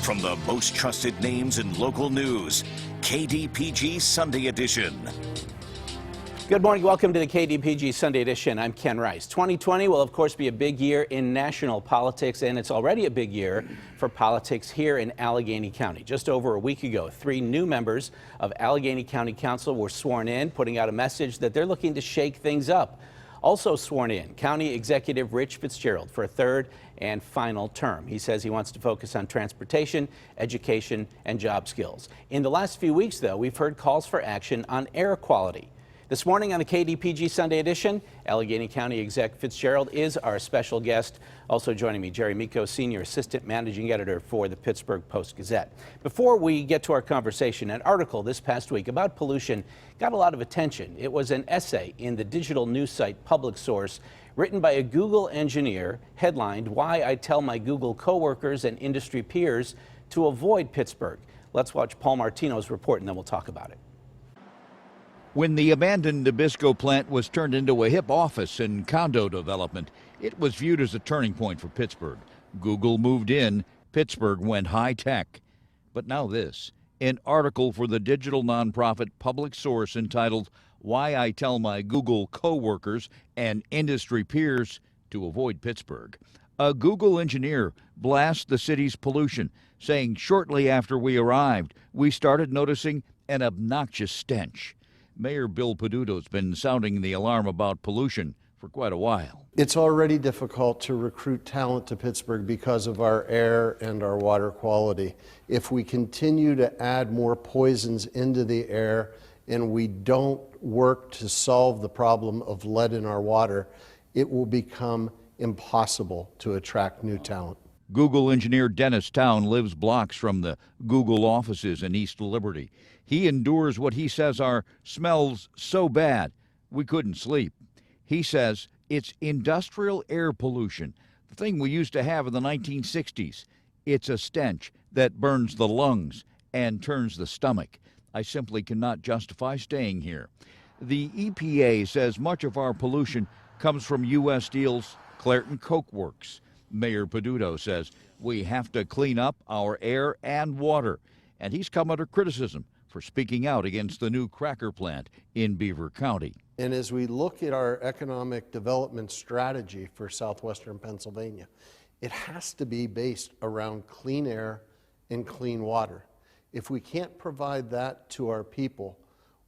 From the most trusted names in local news, KDPG Sunday Edition. Good morning. Welcome to the KDPG Sunday Edition. I'm Ken Rice. 2020 will, of course, be a big year in national politics, and it's already a big year for politics here in Allegheny County. Just over a week ago, 3 new members of Allegheny County Council were sworn in, putting out a message that they're looking to shake things up. Also sworn in, County Executive Rich Fitzgerald for a 3rd and final term. He says he wants to focus on transportation, education, and job skills. In the last few weeks, though, we've heard calls for action on air quality. This morning on the KDPG Sunday Edition, Allegheny County Exec Fitzgerald is our special guest. Also joining me, Jerry Miko, Senior Assistant Managing Editor for the Pittsburgh Post-Gazette. Before we get to our conversation, an article this past week about pollution got a lot of attention. It was an essay in the digital news site Public Source, written by a Google engineer, headlined, "Why I Tell My Google Coworkers and Industry Peers to Avoid Pittsburgh." Let's watch Paul Martino's report and then we'll talk about it. When the abandoned Nabisco plant was turned into a hip office and condo development, it was viewed as a turning point for Pittsburgh. Google moved in, Pittsburgh went high-tech. But now this, an article for the digital nonprofit Public Source entitled, "Why I Tell My Google Coworkers and Industry Peers to Avoid Pittsburgh." A Google engineer blasts the city's pollution, saying shortly after we arrived, we started noticing an obnoxious stench. Mayor Bill Peduto's been sounding the alarm about pollution for quite a while. It's already difficult to recruit talent to Pittsburgh because of our air and our water quality. If we continue to add more poisons into the air and we don't work to solve the problem of lead in our water, it will become impossible to attract new talent. Google engineer Dennis Town lives blocks from the Google offices in East Liberty. He endures what he says are smells so bad we couldn't sleep. He says it's industrial air pollution, the thing we used to have in the 1960s. It's a stench that burns the lungs and turns the stomach. I simply cannot justify staying here. The EPA says much of our pollution comes from U.S. Steel's Clairton Coke Works. Mayor Peduto says we have to clean up our air and water, and he's come under criticism for speaking out against the new cracker plant in Beaver County. And as we look at our economic development strategy for southwestern Pennsylvania, it has to be based around clean air and clean water. If we can't provide that to our people,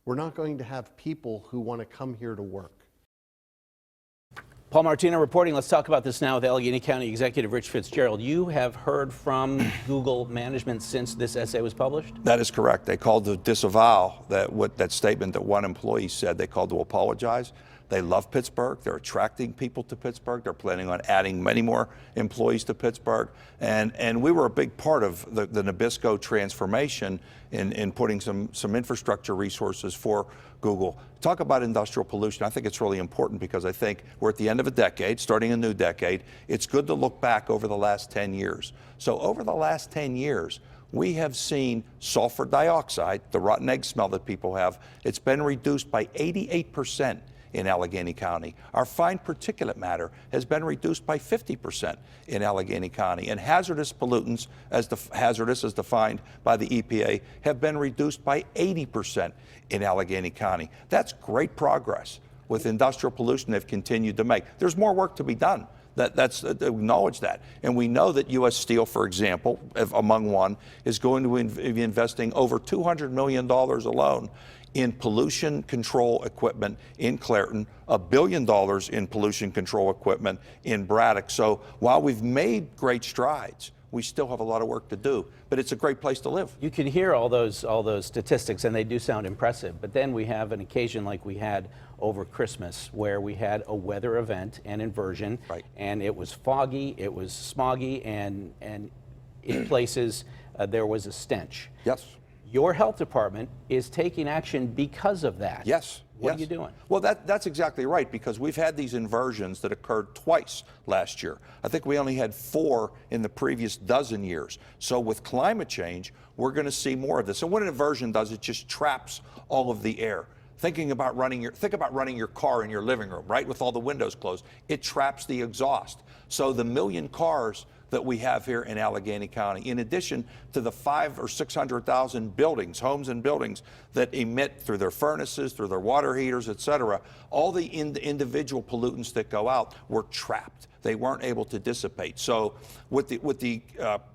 we're not going to have people who want to come here to work. Paul Martino reporting. Let's talk about this now with Allegheny County Executive Rich Fitzgerald. You have heard from Google management since this essay was published? That is correct. They called to disavow that statement that one employee said. They called to apologize. They love Pittsburgh. They're attracting people to Pittsburgh. They're planning on adding many more employees to Pittsburgh. And we were a big part of the Nabisco transformation in putting some infrastructure resources for Google. Talk about industrial pollution. I think it's really important because I think we're at the end of a decade, starting a new decade. It's good to look back over the last 10 years. So over the last 10 years, we have seen sulfur dioxide, the rotten egg smell that people have, it's been reduced by 88% in Allegheny County. Our fine particulate matter has been reduced by 50% in Allegheny County. And hazardous pollutants, hazardous as defined by the EPA, have been reduced by 80% in Allegheny County. That's great progress with industrial pollution they've continued to make. There's more work to be done. That's acknowledge that. And we know that U.S. Steel, for example, among one, is going to be investing over $200 million alone in pollution control equipment in Clairton, $1 billion in pollution control equipment in Braddock. So while we've made great strides, we still have a lot of work to do, but it's a great place to live. You can hear all those statistics, and they do sound impressive. But then we have an occasion like we had over Christmas, where we had a weather event, an inversion, right, and it was foggy, it was smoggy, and in places there was a stench. Yes. Your health department is taking action because of that. Yes. What are you doing? Well, that's exactly right, because we've had these inversions that occurred twice last year. I think we only had 4 in the previous dozen years. So with climate change, we're going to see more of this. And what an inversion does, it just traps all of the air. Think about running your car in your living room, right, with all the windows closed. It traps the exhaust. So the million cars that we have here in Allegheny County, in addition to the 500,000 or 600,000 buildings, homes and buildings that emit through their furnaces, through their water heaters, et cetera. All the individual pollutants that go out were trapped. They weren't able to dissipate. So what the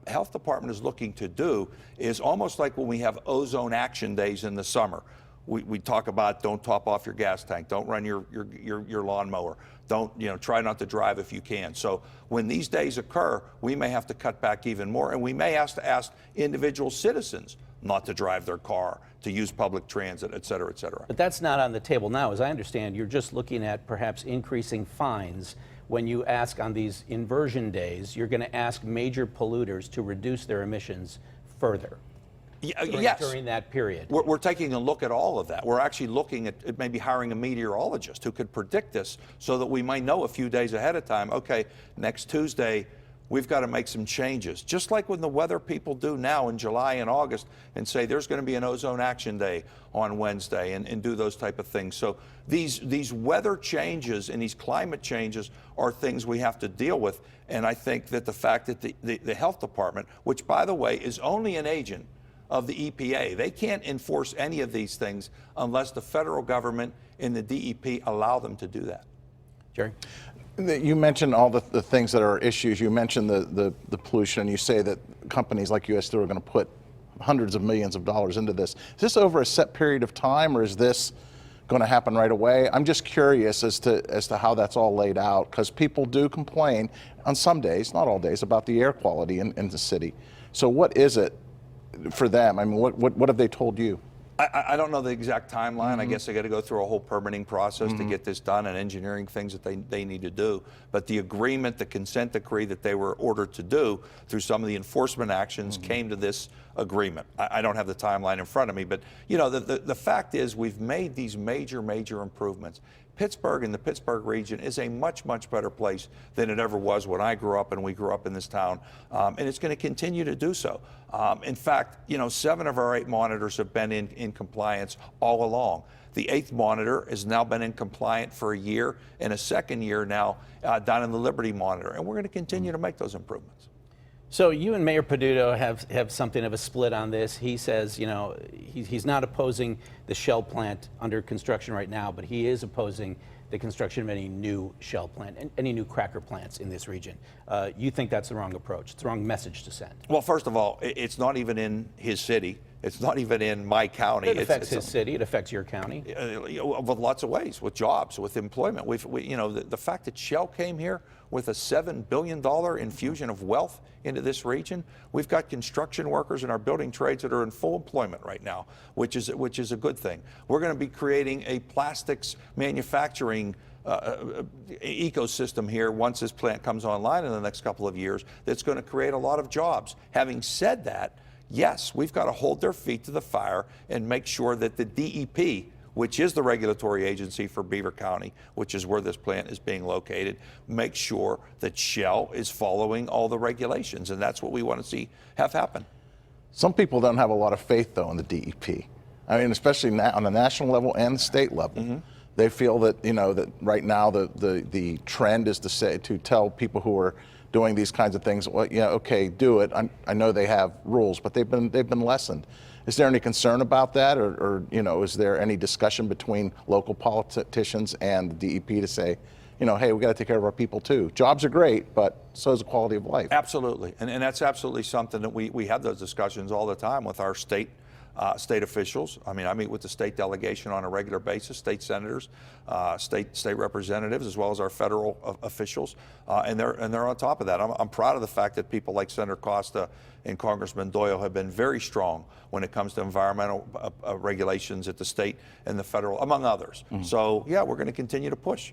health department is looking to do is almost like when we have ozone action days in the summer. We talk about don't top off your gas tank, don't run your lawnmower, don't, try not to drive if you can. So when these days occur, we may have to cut back even more, and we may have to ask individual citizens not to drive their car, to use public transit, et cetera, et cetera. But that's not on the table now. As I understand, you're just looking at perhaps increasing fines. When you ask on these inversion days, you're going to ask major polluters to reduce their emissions further. Yes. During that period. We're taking a look at all of that. We're actually looking at maybe hiring a meteorologist who could predict this so that we might know a few days ahead of time, okay, next Tuesday, we've got to make some changes. Just like when the weather people do now in July and August and say there's going to be an ozone action day on Wednesday and do those type of things. So these weather changes and these climate changes are things we have to deal with. And I think that the fact that the health department, which by the way is only an agent of the EPA. They can't enforce any of these things unless the federal government and the DEP allow them to do that. Jerry? You mentioned all the things that are issues. You mentioned the pollution. You say that companies like US Steel are going to put hundreds of millions of dollars into this. Is this over a set period of time, or is this going to happen right away? I'm just curious as to how that's all laid out, because people do complain on some days, not all days, about the air quality in the city. So what is it for them? I mean, what have they told you? I don't know the exact timeline. I guess they got to go through a whole permitting process to get this done and engineering things that they need to do. But the agreement, the consent decree that they were ordered to do through some of the enforcement actions came to this agreement. I don't have the timeline in front of me, but the fact is we've made these major improvements. Pittsburgh and the Pittsburgh region is a much better place than it ever was when I grew up and we grew up in this town, and it's going to continue to do so. In fact, 7 of our 8 monitors have been in compliance all along. The 8th monitor has now been in compliant for a year, and a second year now down in the Liberty monitor, and we're going to continue to make those improvements. So you and Mayor Peduto have something of a split on this. He says, he's not opposing the Shell plant under construction right now, but he is opposing the construction of any new Shell plant and any new cracker plants in this region. You think that's the wrong approach? It's the wrong message to send. Well, first of all, it's not even in his city. It's not even in my county. It affects his city. It affects your county. With lots of ways, with jobs, with employment. The fact that Shell came here with a $7 billion infusion of wealth into this region. We've got construction workers in our building trades that are in full employment right now, which is a good thing. We're going to be creating a plastics manufacturing ecosystem here once this plant comes online in the next couple of years that's going to create a lot of jobs. Having said that, yes, we've got to hold their feet to the fire and make sure that the DEP, which is the regulatory agency for Beaver County, which is where this plant is being located, make sure that Shell is following all the regulations, and that's what we want to see have happen. Some people don't have a lot of faith, though, in the DEP. I mean, especially now on the national level and the state level. They feel that, that right now the trend is to tell people who are doing these kinds of things, well, okay, do it. I know they have rules, but they've been lessened. Is there any concern about that, or is there any discussion between local politicians and the DEP to say, hey, we got to take care of our people too? Jobs are great, but so is the quality of life. Absolutely, and that's absolutely something that we have those discussions all the time with our state officials. I mean, I meet with the state delegation on a regular basis, state senators, state representatives, as well as our federal officials, and they're on top of that. I'm proud of the fact that people like Senator Costa and Congressman Doyle have been very strong when it comes to environmental regulations at the state and the federal, among others. So yeah, we're going to continue to push.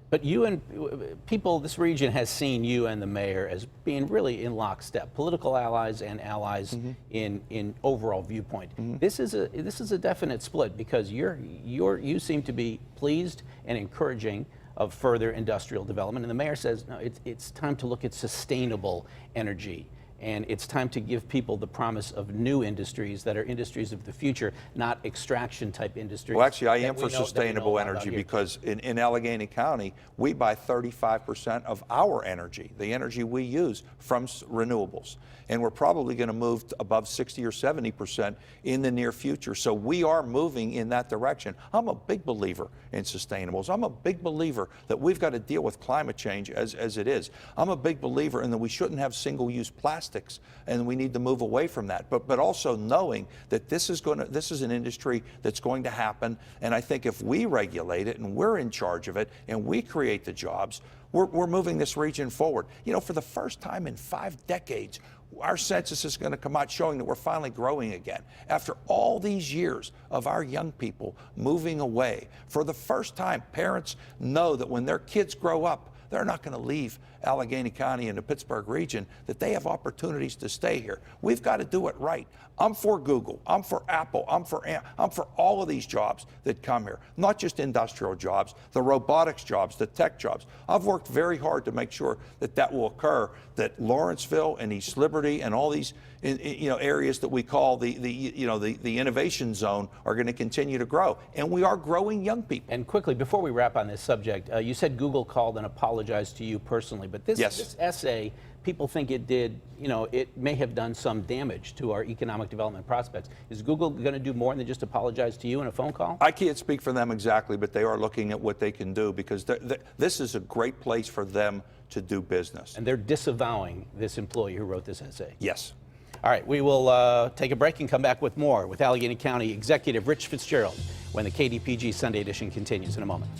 But you and people, this region has seen you and the mayor as being really in lockstep, political allies and allies in overall viewpoint. This is a definite split because you seem to be pleased and encouraging of further industrial development, and the mayor says no, it's time to look at sustainable energy. And it's time to give people the promise of new industries that are industries of the future, not extraction type industries. Well, actually, I am that for we know sustainable about energy here. because in Allegheny County, we buy 35% of our energy, the energy we use, from renewables. And we're probably going to move above 60 or 70% in the near future. So we are moving in that direction. I'm a big believer in sustainables. I'm a big believer that we've got to deal with climate change as it is. I'm a big believer in that we shouldn't have single-use plastics, and we need to move away from that. But also knowing that this is an industry that's going to happen, and I think if we regulate it and we're in charge of it and we create the jobs, we're moving this region forward. You know, for the first time in 5 decades, our census is going to come out showing that we're finally growing again. After all these years of our young people moving away, for the first time, parents know that when their kids grow up, they're not going to leave Allegheny County and the Pittsburgh region, that they have opportunities to stay here. We've got to do it right. I'm for Google, I'm for Apple, I'm for all of these jobs that come here, not just industrial jobs, the robotics jobs, the tech jobs. I've worked very hard to make sure that that will occur, that Lawrenceville and East Liberty and all these areas that we call the innovation zone are going to continue to grow, and we are growing young people. And quickly, before we wrap on this subject, you said Google called and apologized to you personally, but this essay, people think it did, it may have done some damage to our economic development prospects. Is Google going to do more than just apologize to you in a phone call? I can't speak for them exactly, but they are looking at what they can do, because this is a great place for them to do business. And they're disavowing this employee who wrote this essay? Yes. All right, we will take a break and come back with more with Allegheny County Executive Rich Fitzgerald when the KDPG Sunday Edition continues in a moment.